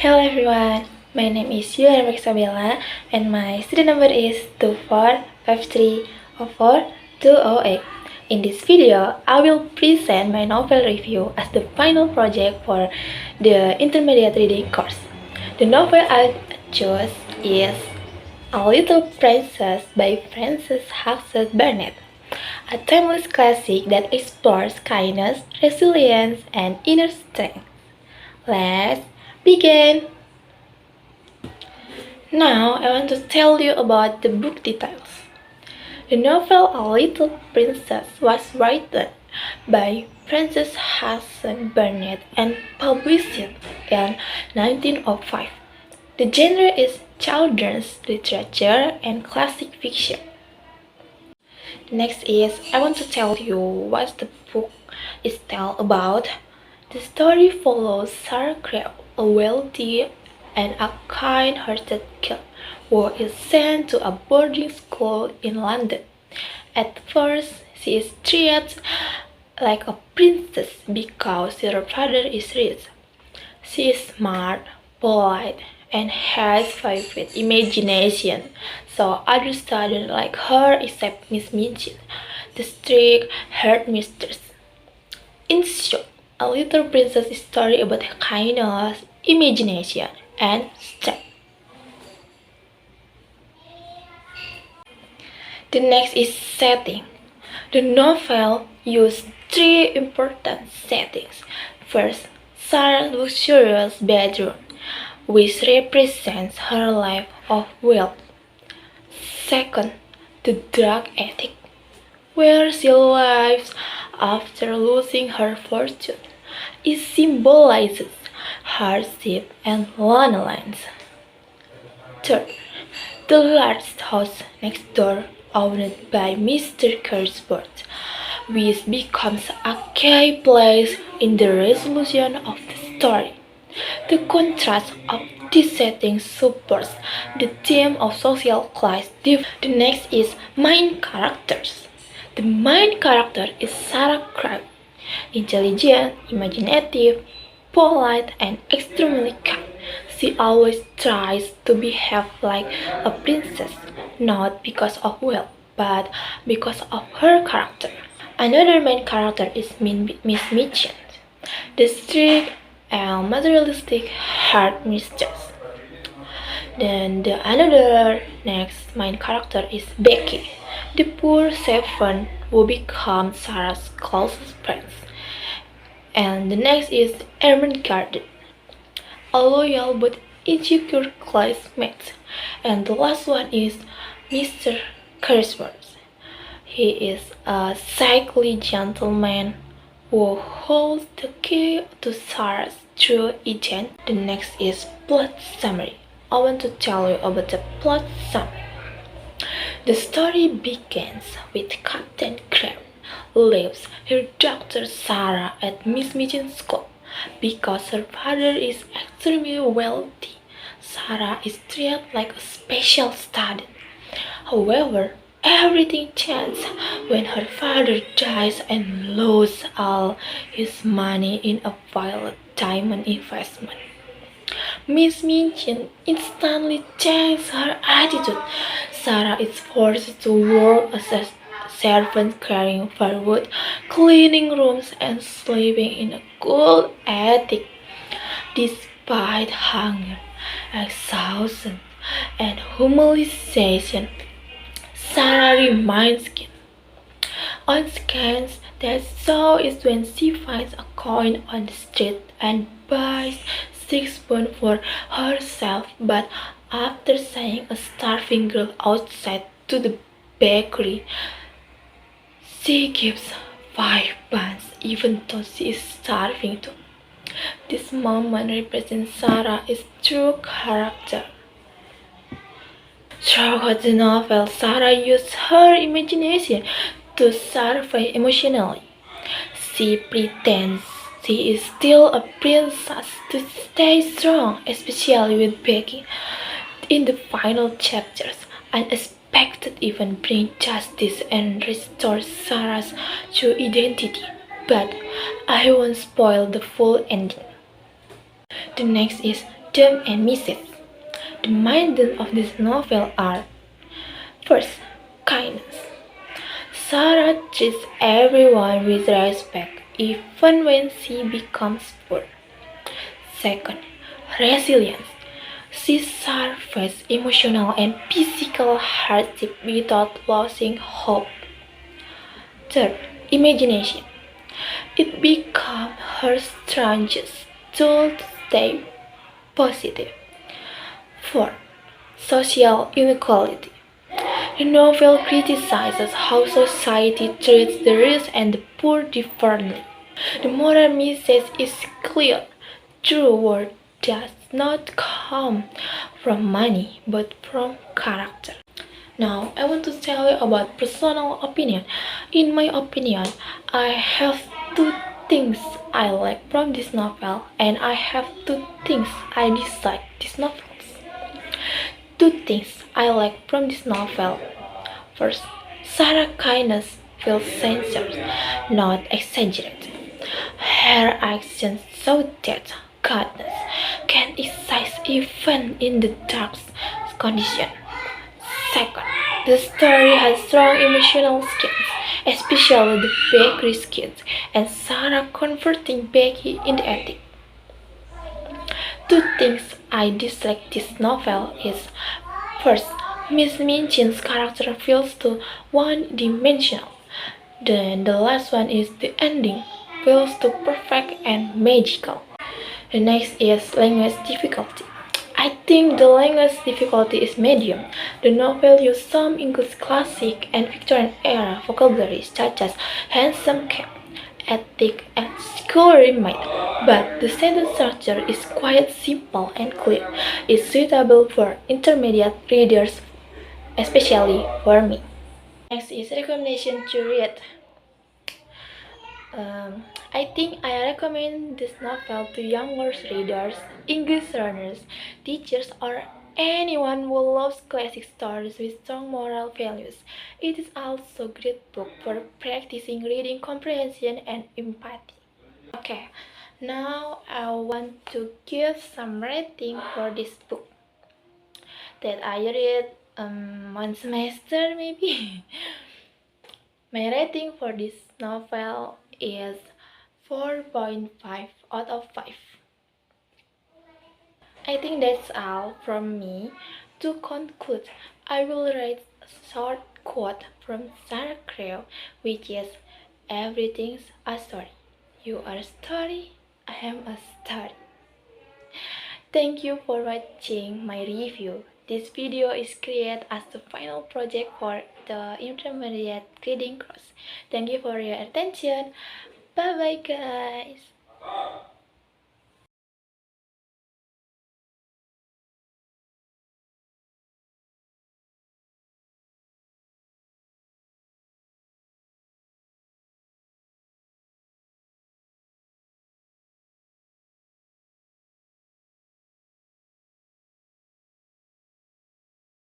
Hello everyone, my name is Yuliana and my student number is 245304208. In this video, I will present my novel review as the final project for the intermediate reading course. The novel I chose is A Little Princess by Frances Hasri Burnett, a timeless classic that explores kindness, resilience, and inner strength. Let's begin! Now I want to tell you about the book details. The novel A Little Princess was written by Frances Hasri Burnett and published in 1905. The genre is children's literature and classic fiction. Next is I want to tell you what the book is tell about. The story follows Sarah Crabbe, a wealthy and a kind-hearted girl who is sent to a boarding school in London. At first, she is treated like a princess because her father is rich. She is smart, polite, and has vivid imagination, so other students like her except Miss Minchin, the strict headmistress. In short, A Little Princess is a story about kindness, imagination, and strength. The next is setting. The novel used three important settings. First, Sarah's luxurious bedroom, which represents her life of wealth. Second, the drug attic, where she lives after losing her fortune. It symbolizes hardship and loneliness. Third, the large house next door, owned by Mr. Cursworth, which becomes a key place in the resolution of the story. The contrast of this setting supports the theme of social class. The next is main characters. The main character is Sarah Crabbe, intelligent, imaginative, polite, and extremely kind. She always tries to behave like a princess, not because of wealth, but because of her character. Another main character is Miss Minchin, the strict and materialistic headmistress. Then the another next main character is Becky, the poor servant who becomes Sarah's closest friend. And the next is Ermengarde, a loyal but insecure classmate. And the last one is Mr. Cursworth. He is a sickly gentleman who holds the key to Sarah's true agent. The next is plot summary. I want to tell you about the plot summary. The story begins with Captain Crabbe leaves her daughter Sarah at Miss Mitchell's school because her father is extremely wealthy. Sarah is treated like a special student. However, everything changes when her father dies and loses all his money in a violent diamond investment. Miss Minchin instantly changes her attitude. Sarah is forced to work as a servant carrying firewood, cleaning rooms, and sleeping in a cool attic. Despite hunger, exhaustion, and humiliation, Sarah remains keen. On scans that so is when she finds a coin on the street and buys 6 pounds for herself, but after seeing a starving girl outside to the bakery, she gives 5 pounds even though she is starving too. This moment represents Sarah's true character. Throughout the novel, Sarah uses her imagination to survive emotionally. She pretends she is still a princess to stay strong, especially with Becky. In the final chapters, unexpected events bring justice and restore Sarah's true identity. But I won't spoil the full ending. The next is them a message. The main themes of this novel are: first, kindness. Sarah treats everyone with respect, even when she becomes poor. Second, resilience. She survives emotional and physical hardship without losing hope. Third, imagination. It becomes her strongest tool to stay positive. Fourth, social inequality. The novel criticizes how society treats the rich and the poor differently. The moral message is clear: true worth does not come from money but from character. Now, I want to tell you about personal opinion. In my opinion, I have two things I like from this novel, and I have two things I dislike this novel. Two things I like from this novel. First, Sarah's kindness feels sincere, not exaggerated. Her actions show that kindness can exist even in the darkest conditions. Second, the story has strong emotional scenes, especially the bakery skits and Sarah converting Becky in the attic. Two things I dislike this novel is: first, Miss Minchin's character feels too one-dimensional. Then the last one is the ending feels too perfect and magical. The next is language difficulty. I think the language difficulty is medium. The novel uses some English classic and Victorian era vocabulary such as handsome cap, ethic, and school remain, but the sentence structure is quite simple and clear. It's suitable for intermediate readers, especially for me. Next is recommendation to read. I think I recommend this novel to younger readers, English learners, teachers, or anyone who loves classic stories with strong moral values. It is also a great book for practicing reading comprehension and empathy. Okay, now I want to give some rating for this book that I read one semester maybe. My rating for this novel is 4.5 out of 5. I think that's all from me. To conclude, I will write a short quote from Sarah Crow, which is: everything's a story. You are a story, I am a story. Thank you for watching my review. This video is created as the final project for the intermediate reading course. Thank you for your attention. Bye bye guys.